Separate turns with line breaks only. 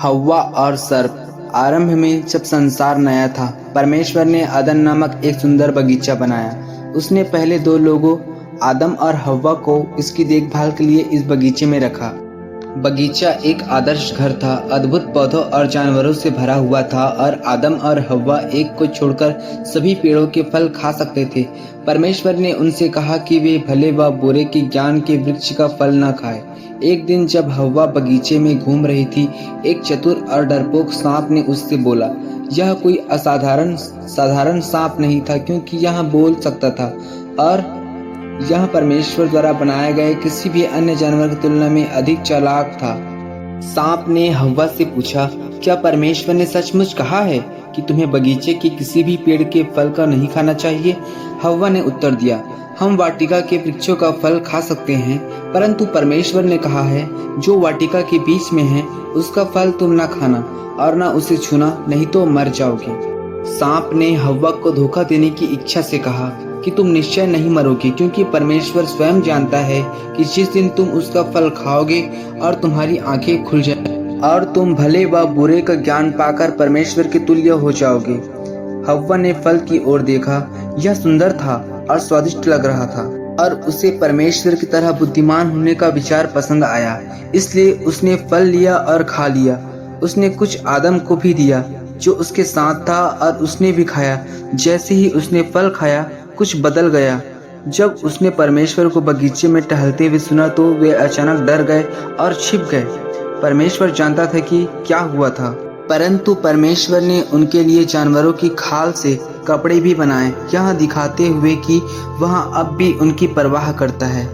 हव्वा और सर्प। आरंभ में जब संसार नया था, परमेश्वर ने अदन नामक एक सुंदर बगीचा बनाया। उसने पहले दो लोगों आदम और हव्वा को इसकी देखभाल के लिए इस बगीचे में रखा। बगीचा एक आदर्श घर था, अद्भुत पौधों और जानवरों से भरा हुआ था और आदम और हव्वा एक को छोड़कर सभी पेड़ों के फल खा सकते थे। परमेश्वर ने उनसे कहा कि वे भले व बुरे के ज्ञान के वृक्ष का फल न खाएं। एक दिन जब हव्वा बगीचे में घूम रही थी, एक चतुर और डरपोक सांप ने उससे बोला। यह कोई साधारण सांप नहीं था, क्योंकि यह बोल सकता था और यह परमेश्वर द्वारा बनाए गए किसी भी अन्य जानवर की तुलना में अधिक चालाक था। सांप ने हव्वा से पूछा, क्या परमेश्वर ने सचमुच कहा है कि तुम्हें बगीचे के किसी भी पेड़ के फल का नहीं खाना चाहिए? हव्वा ने उत्तर दिया, हम वाटिका के वृक्षों का फल खा सकते हैं, परंतु परमेश्वर ने कहा है जो वाटिका के बीच में है उसका फल तुम न खाना और न उसे छूना, नहीं तो मर जाओगे। सांप ने हव्वा को धोखा देने की इच्छा से कहा कि तुम निश्चय नहीं मरोगे, क्योंकि परमेश्वर स्वयं जानता है कि जिस दिन तुम उसका फल खाओगे और तुम्हारी आंखें खुल जाएंगी और तुम भले व बुरे का ज्ञान पाकर परमेश्वर के तुल्य हो जाओगे। हव्वा ने फल की ओर देखा। यह सुंदर था और स्वादिष्ट लग रहा था और उसे परमेश्वर की तरह बुद्धिमान होने का विचार पसंद आया, इसलिए उसने फल लिया और खा लिया। उसने कुछ आदम को भी दिया जो उसके साथ था और उसने भी खाया। जैसे ही उसने फल खाया, कुछ बदल गया। जब उसने परमेश्वर को बगीचे में टहलते हुए सुना तो वे अचानक डर गए और छिप गए। परमेश्वर जानता था कि क्या हुआ था, परंतु परमेश्वर ने उनके लिए जानवरों की खाल से कपड़े भी बनाए, यह दिखाते हुए कि वह अब भी उनकी परवाह करता है।